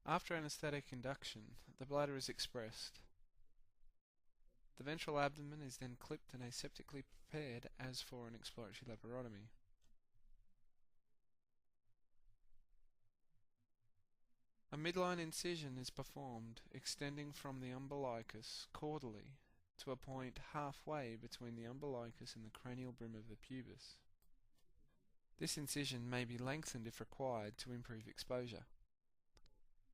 After anesthetic induction, the bladder is expressed. The ventral abdomen is then clipped and aseptically prepared as for an exploratory laparotomy. A midline incision is performed extending from the umbilicus caudally to a point halfway between the umbilicus and the cranial brim of the pubis. This incision may be lengthened if required to improve exposure.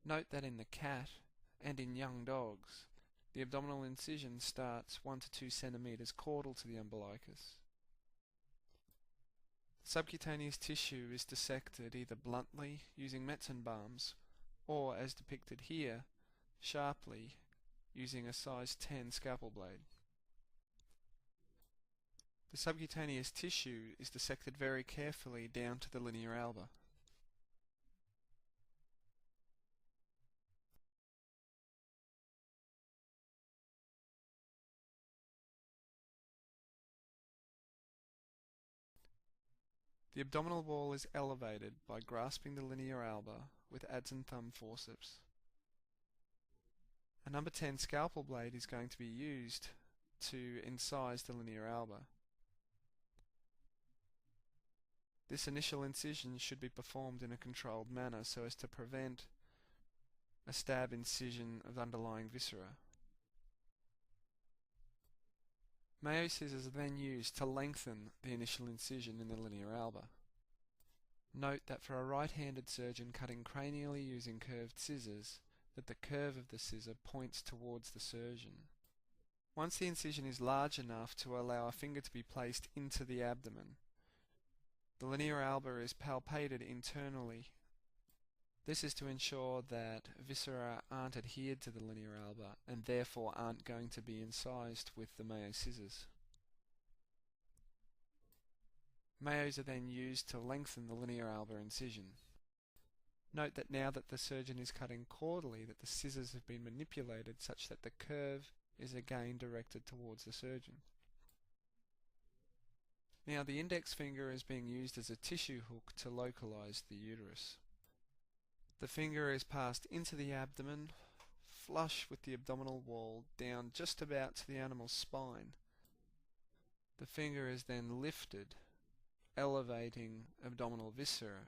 Note that in the cat and in young dogs, the abdominal incision starts 1 to 2 centimeters caudal to the umbilicus. Subcutaneous tissue is dissected either bluntly using Metzenbalms or, as depicted here, sharply using a size 10 scalpel blade. The subcutaneous tissue is dissected very carefully down to the linea alba. The abdominal wall is elevated by grasping the linea alba with adze and thumb forceps. A number 10 scalpel blade is going to be used to incise the linea alba. This initial incision should be performed in a controlled manner so as to prevent a stab incision of underlying viscera. Mayo scissors are then used to lengthen the initial incision in the linea alba. Note that for a right-handed surgeon cutting cranially using curved scissors, that the curve of the scissor points towards the surgeon. Once the incision is large enough to allow a finger to be placed into the abdomen, the linea alba is palpated internally. This is to ensure that viscera aren't adhered to the linea alba and therefore aren't going to be incised with the Mayo scissors. Mayos are then used to lengthen the linea alba incision. Note that now that the surgeon is cutting caudally, that the scissors have been manipulated such that the curve is again directed towards the surgeon. Now the index finger is being used as a tissue hook to localize the uterus. The finger is passed into the abdomen, flush with the abdominal wall, down just about to the animal's spine. The finger is then lifted, elevating abdominal viscera.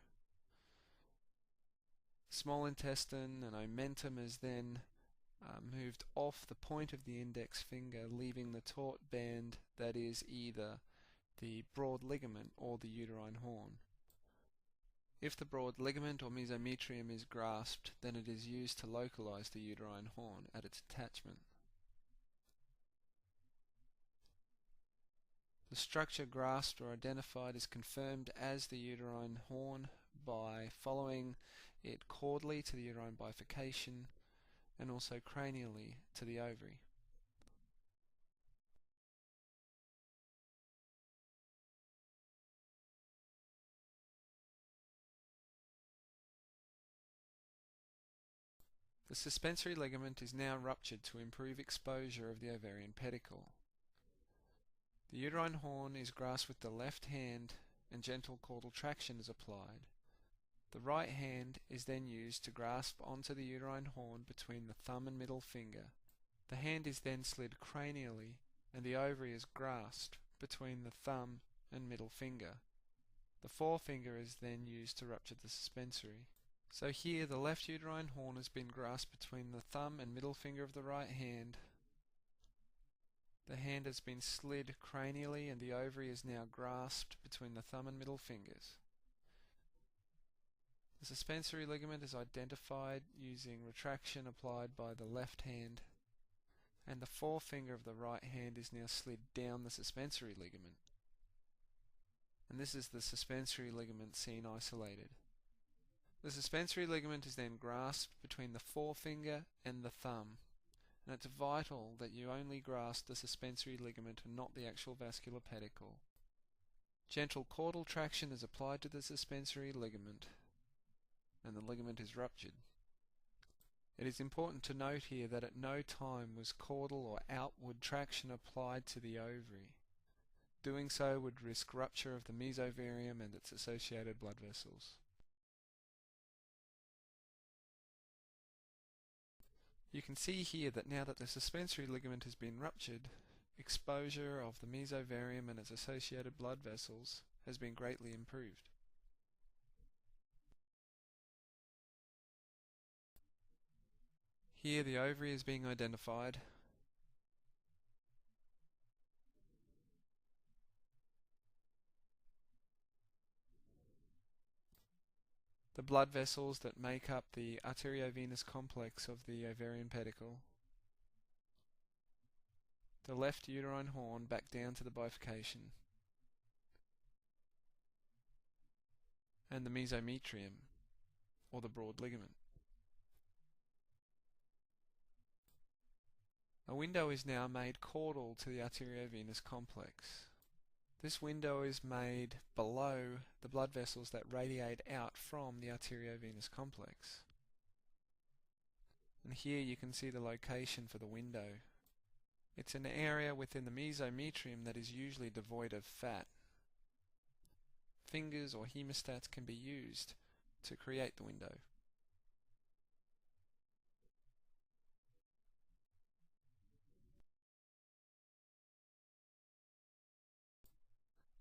Small intestine and omentum is then moved off the point of the index finger, leaving the taut band that is either the broad ligament or the uterine horn. If the broad ligament or mesometrium is grasped, then it is used to localize the uterine horn at its attachment. The structure grasped or identified is confirmed as the uterine horn by following it caudally to the uterine bifurcation and also cranially to the ovary. The suspensory ligament is now ruptured to improve exposure of the ovarian pedicle. The uterine horn is grasped with the left hand and gentle caudal traction is applied. The right hand is then used to grasp onto the uterine horn between the thumb and middle finger. The hand is then slid cranially and the ovary is grasped between the thumb and middle finger. The forefinger is then used to rupture the suspensory. So here the left uterine horn has been grasped between the thumb and middle finger of the right hand. The hand has been slid cranially and the ovary is now grasped between the thumb and middle fingers. The suspensory ligament is identified using retraction applied by the left hand, and the forefinger of the right hand is now slid down the suspensory ligament. And this is the suspensory ligament seen isolated. The suspensory ligament is then grasped between the forefinger and the thumb, and it's vital that you only grasp the suspensory ligament and not the actual vascular pedicle. Gentle caudal traction is applied to the suspensory ligament, and the ligament is ruptured. It is important to note here that at no time was caudal or outward traction applied to the ovary. Doing so would risk rupture of the mesovarium and its associated blood vessels. You can see here that now that the suspensory ligament has been ruptured, exposure of the mesovarium and its associated blood vessels has been greatly improved. Here the ovary is being identified. The blood vessels that make up the arteriovenous complex of the ovarian pedicle. The left uterine horn back down to the bifurcation. And the mesometrium, or the broad ligament. A window is now made caudal to the arteriovenous complex. This window is made below the blood vessels that radiate out from the arteriovenous complex. And here you can see the location for the window. It's an area within the mesometrium that is usually devoid of fat. Fingers or hemostats can be used to create the window.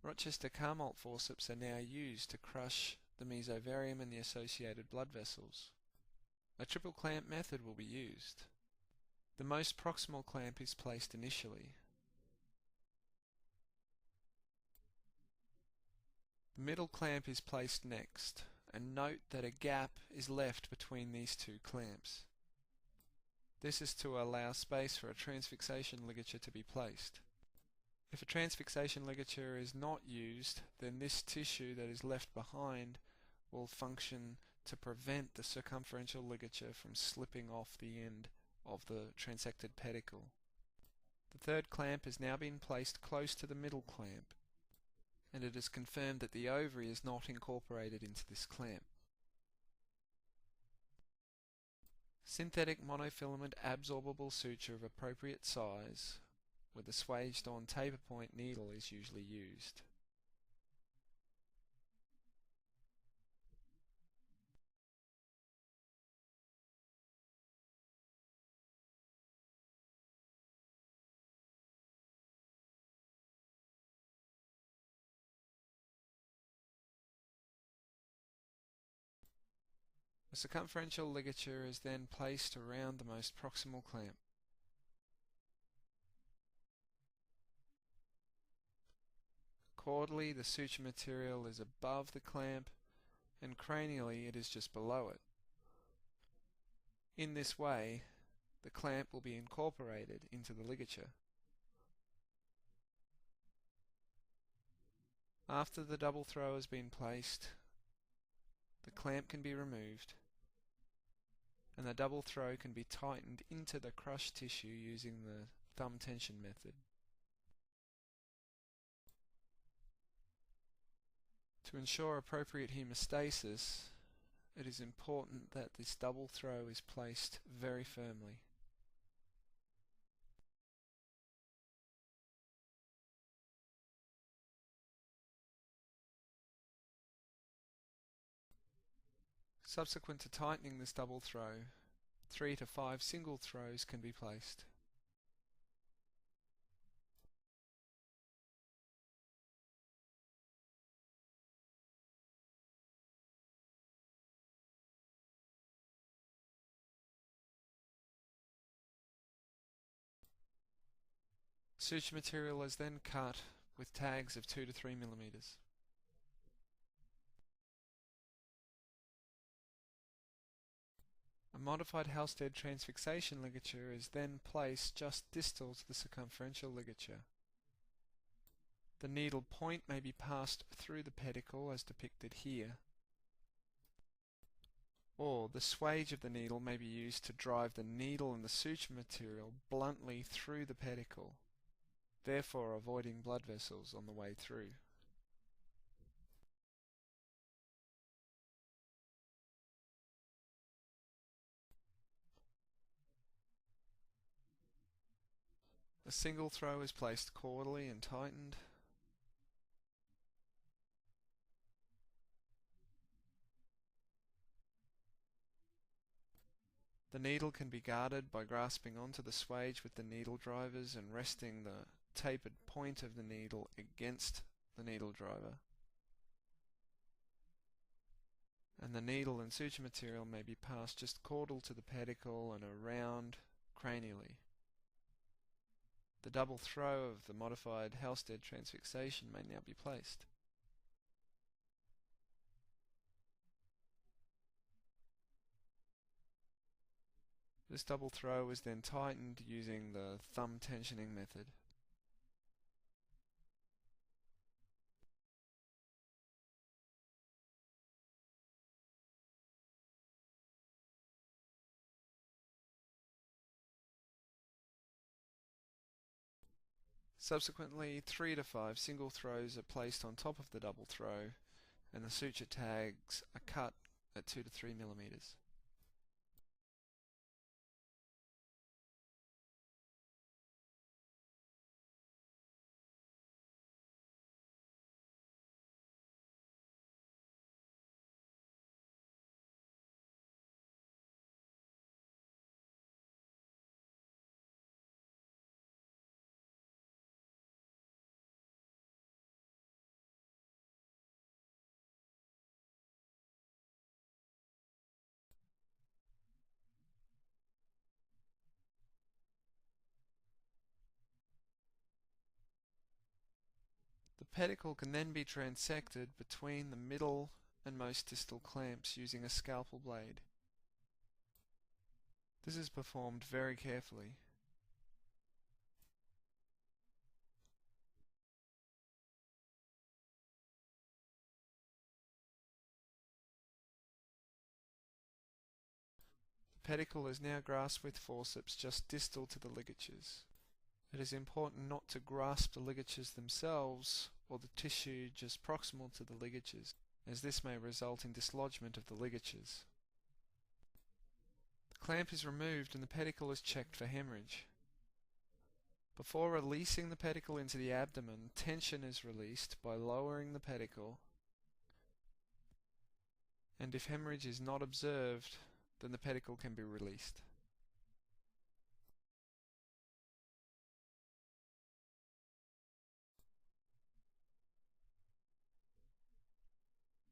Rochester Carmalt forceps are now used to crush the mesovarium and the associated blood vessels. A triple clamp method will be used. The most proximal clamp is placed initially. The middle clamp is placed next, and note that a gap is left between these two clamps. This is to allow space for a transfixation ligature to be placed. If a transfixation ligature is not used, then this tissue that is left behind will function to prevent the circumferential ligature from slipping off the end of the transected pedicle. The third clamp has now been placed close to the middle clamp, and it is confirmed that the ovary is not incorporated into this clamp. Synthetic monofilament absorbable suture of appropriate size with a swaged-on taper point needle is usually used. A circumferential ligature is then placed around the most proximal clamp. Caudally, the suture material is above the clamp, and cranially it is just below it. In this way, the clamp will be incorporated into the ligature. After the double throw has been placed, the clamp can be removed, and the double throw can be tightened into the crushed tissue using the thumb tension method. To ensure appropriate hemostasis, it is important that this double throw is placed very firmly. Subsequent to tightening this double throw, 3 to 5 single throws can be placed. Suture material is then cut with tags of 2 to 3 millimeters. A modified Halstead transfixation ligature is then placed just distal to the circumferential ligature. The needle point may be passed through the pedicle as depicted here, or the swage of the needle may be used to drive the needle and the suture material bluntly through the pedicle, therefore avoiding blood vessels on the way through. A single throw is placed caudally and tightened. The needle can be guarded by grasping onto the swage with the needle drivers and resting the tapered point of the needle against the needle driver. And the needle and suture material may be passed just caudal to the pedicle and around cranially. The double throw of the modified Halstead transfixation may now be placed. This double throw is then tightened using the thumb tensioning method. Subsequently, 3 to 5 single throws are placed on top of the double throw, and the suture tags are cut at 2 to 3 millimeters. The pedicle can then be transected between the middle and most distal clamps using a scalpel blade. This is performed very carefully. The pedicle is now grasped with forceps just distal to the ligatures. It is important not to grasp the ligatures themselves or the tissue just proximal to the ligatures, as this may result in dislodgement of the ligatures. The clamp is removed and the pedicle is checked for hemorrhage. Before releasing the pedicle into the abdomen, tension is released by lowering the pedicle, and if hemorrhage is not observed, then the pedicle can be released.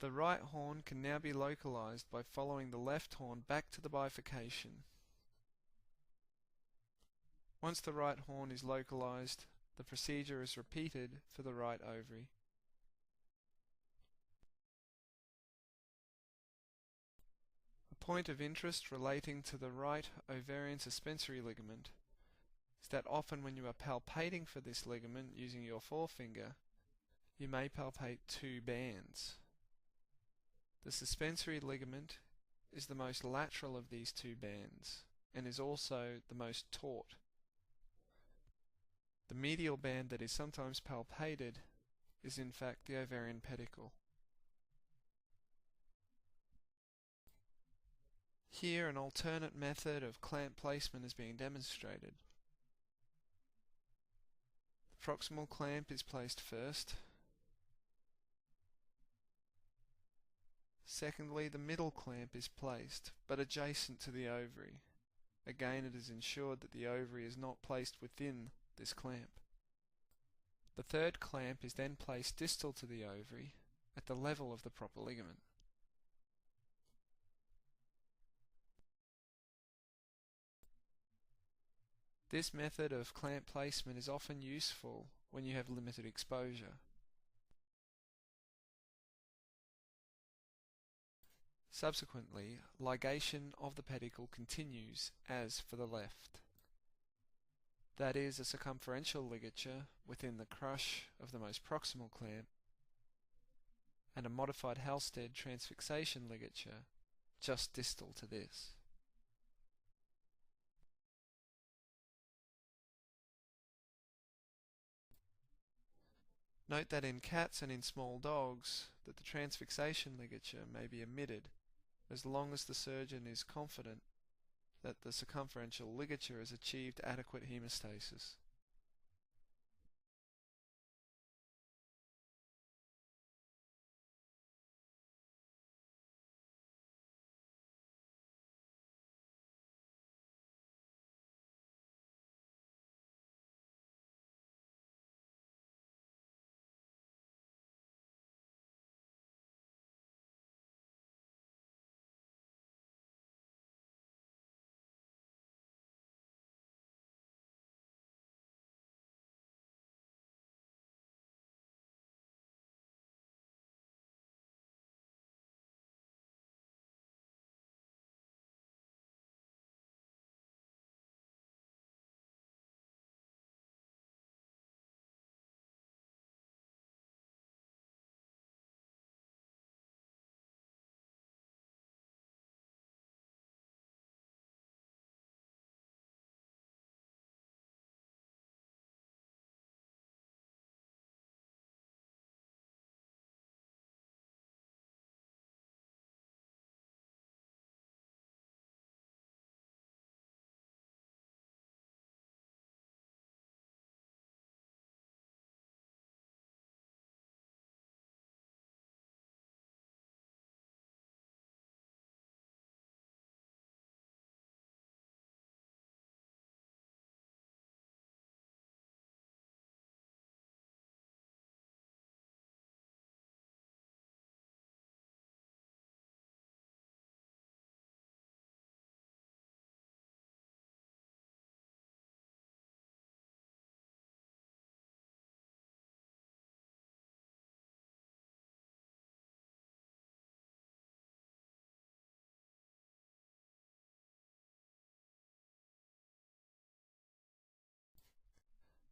The right horn can now be localized by following the left horn back to the bifurcation. Once the right horn is localized, the procedure is repeated for the right ovary. A point of interest relating to the right ovarian suspensory ligament is that often when you are palpating for this ligament using your forefinger, you may palpate 2 bands. The suspensory ligament is the most lateral of these 2 bands and is also the most taut. The medial band that is sometimes palpated is in fact the ovarian pedicle. Here an alternate method of clamp placement is being demonstrated. The proximal clamp is placed first. Secondly, the middle clamp is placed, but adjacent to the ovary. Again, it is ensured that the ovary is not placed within this clamp. The third clamp is then placed distal to the ovary, at the level of the proper ligament. This method of clamp placement is often useful when you have limited exposure. Subsequently, ligation of the pedicle continues as for the left. That is a circumferential ligature within the crush of the most proximal clamp and a modified Halstead transfixation ligature just distal to this. Note that in cats and in small dogs that the transfixation ligature may be omitted as long as the surgeon is confident that the circumferential ligature has achieved adequate hemostasis.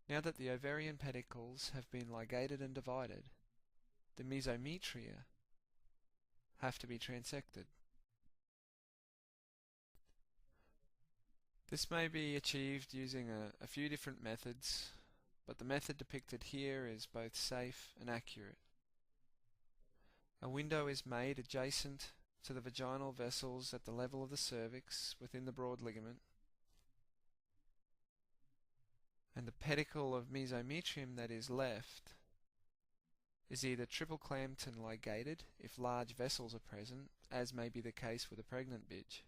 Now that the ovarian pedicles have been ligated and divided, the mesometria have to be transected. This may be achieved using a few different methods, but the method depicted here is both safe and accurate. A window is made adjacent to the vaginal vessels at the level of the cervix within the broad ligament, and the pedicle of mesometrium that is left is either triple clamped and ligated if large vessels are present, as may be the case with a pregnant bitch,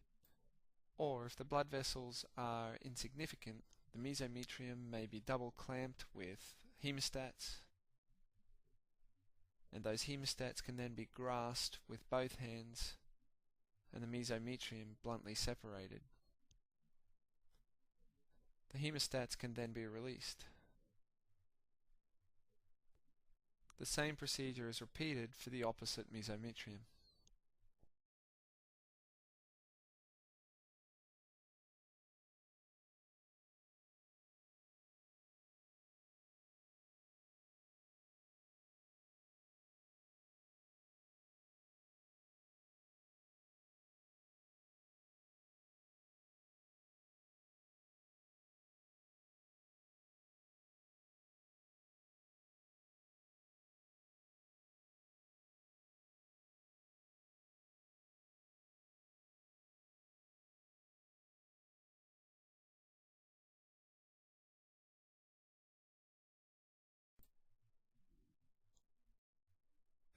or if the blood vessels are insignificant, the mesometrium may be double clamped with hemostats, and those hemostats can then be grasped with both hands and the mesometrium bluntly separated. The hemostats can then be released. The same procedure is repeated for the opposite mesometrium.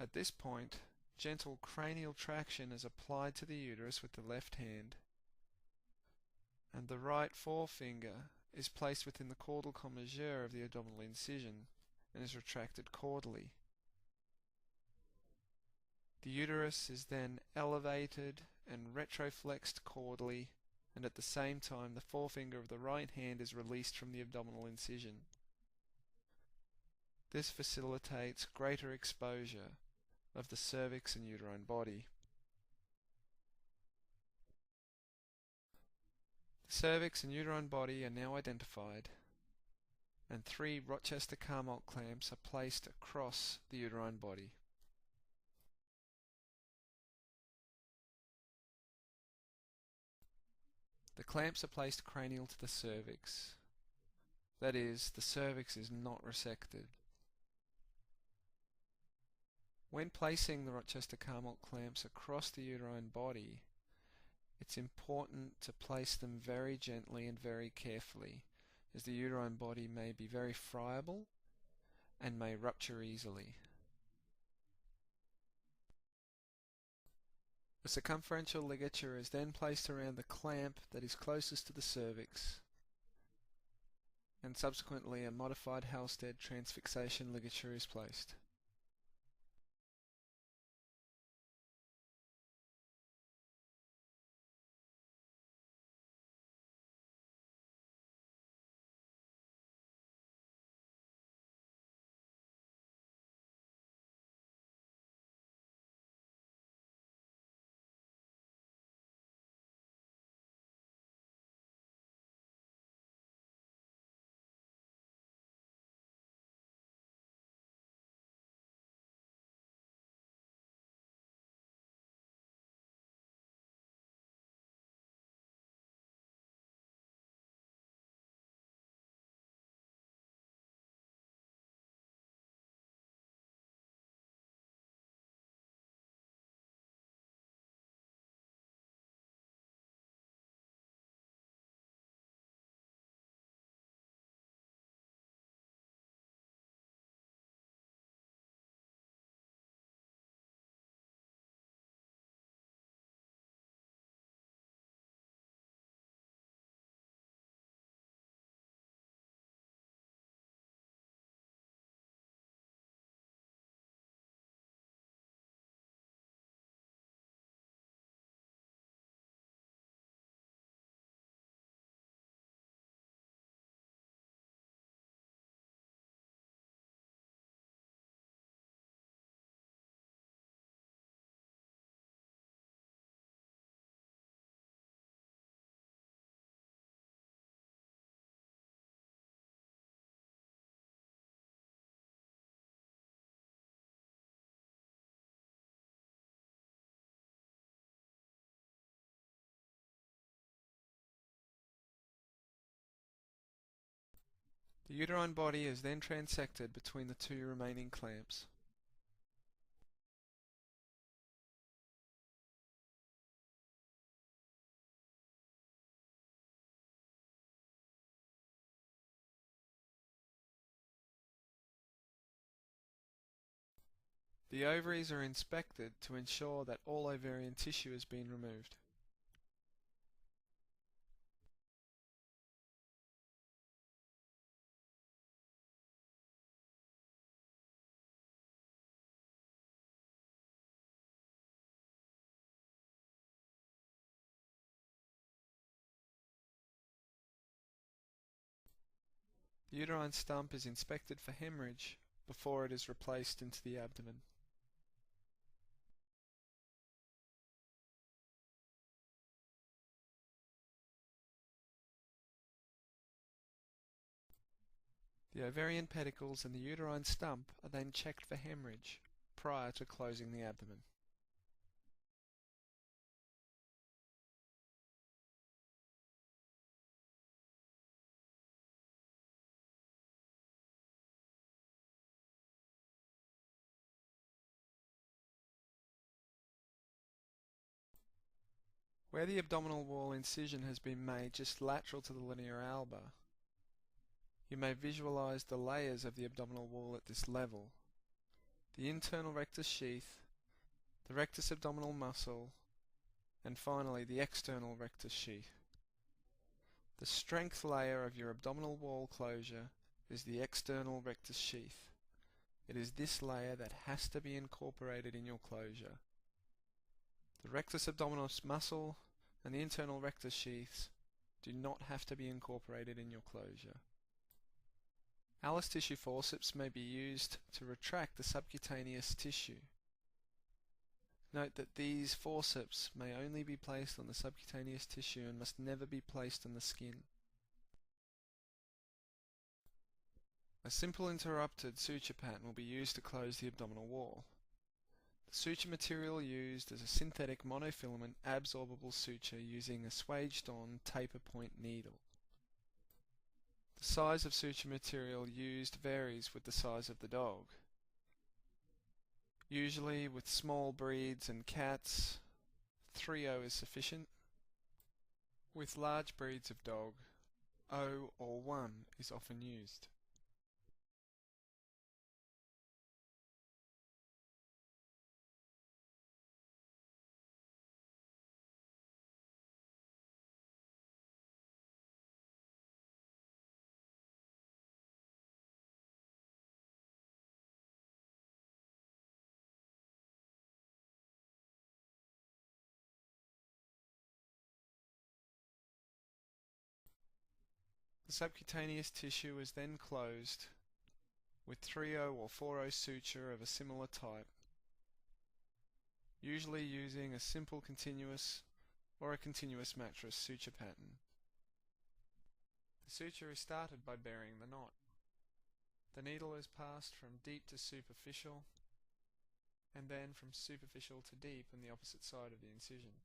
At this point, gentle cranial traction is applied to the uterus with the left hand, and the right forefinger is placed within the caudal commissure of the abdominal incision and is retracted caudally. The uterus is then elevated and retroflexed caudally, and at the same time the forefinger of the right hand is released from the abdominal incision. This facilitates greater exposure of the cervix and uterine body. The cervix and uterine body are now identified, and 3 Rochester-Carmalt clamps are placed across the uterine body. The clamps are placed cranial to the cervix. That is, the cervix is not resected. When placing the Rochester-Carmalt clamps across the uterine body, it's important to place them very gently and very carefully, as the uterine body may be very friable and may rupture easily. A circumferential ligature is then placed around the clamp that is closest to the cervix, and subsequently a modified Halstead transfixation ligature is placed. The uterine body is then transected between the two remaining clamps. The ovaries are inspected to ensure that all ovarian tissue has been removed. The uterine stump is inspected for hemorrhage before it is replaced into the abdomen. The ovarian pedicles and the uterine stump are then checked for hemorrhage prior to closing the abdomen. Where the abdominal wall incision has been made just lateral to the linea alba, you may visualize the layers of the abdominal wall at this level: the internal rectus sheath, the rectus abdominal muscle, and finally the external rectus sheath. The strength layer of your abdominal wall closure is the external rectus sheath. It is this layer that has to be incorporated in your closure. The rectus abdominis muscle and the internal rectus sheaths do not have to be incorporated in your closure. Alice tissue forceps may be used to retract the subcutaneous tissue. Note that these forceps may only be placed on the subcutaneous tissue and must never be placed on the skin. A simple interrupted suture pattern will be used to close the abdominal wall. The suture material used is a synthetic monofilament absorbable suture using a swaged-on taper point needle. The size of suture material used varies with the size of the dog. Usually with small breeds and cats, 3/0 is sufficient. With large breeds of dog, 0 or 1 is often used. The subcutaneous tissue is then closed with 3/0 or 4/0 suture of a similar type, usually using a simple continuous or a continuous mattress suture pattern. The suture is started by burying the knot. The needle is passed from deep to superficial, and then from superficial to deep on the opposite side of the incision.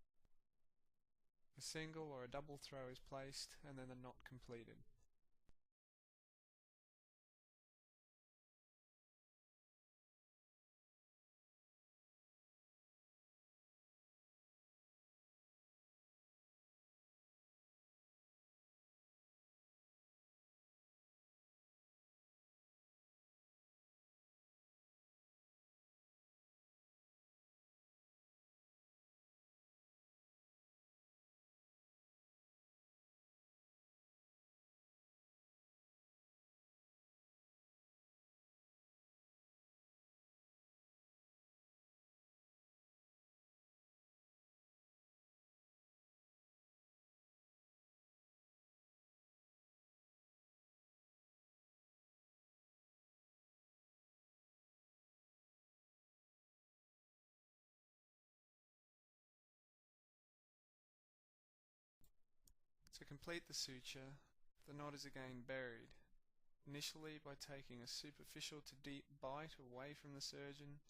A single or a double throw is placed and then the knot completed. To complete the suture, the knot is again buried, initially by taking a superficial to deep bite away from the surgeon,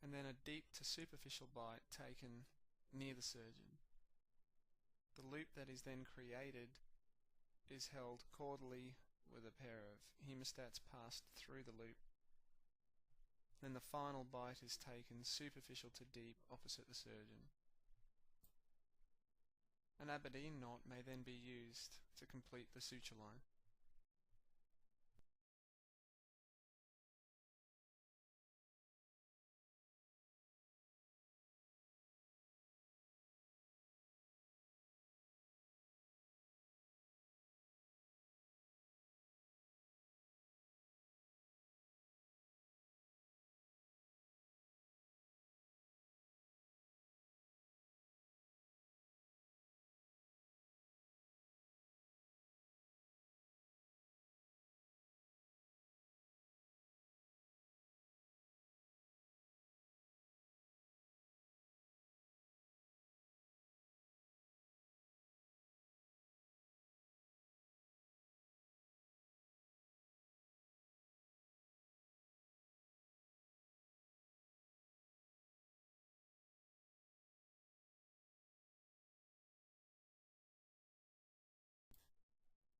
and then a deep to superficial bite taken near the surgeon. The loop that is then created is held caudally with a pair of hemostats passed through the loop. Then the final bite is taken superficial to deep opposite the surgeon. An Aberdeen knot may then be used to complete the suture line.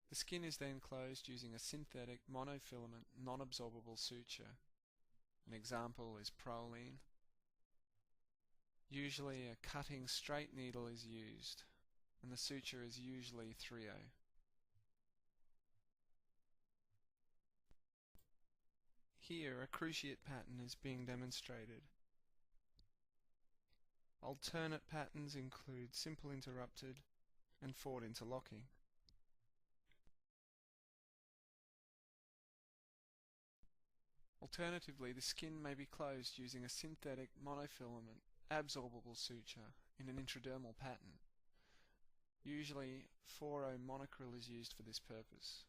The skin is then closed using a synthetic monofilament non-absorbable suture. An example is Proline. Usually a cutting straight needle is used, and the suture is usually 3/0. Here a cruciate pattern is being demonstrated. Alternate patterns include simple interrupted and forward interlocking. Alternatively, the skin may be closed using a synthetic monofilament absorbable suture in an intradermal pattern. Usually 4/0 monocryl is used for this purpose.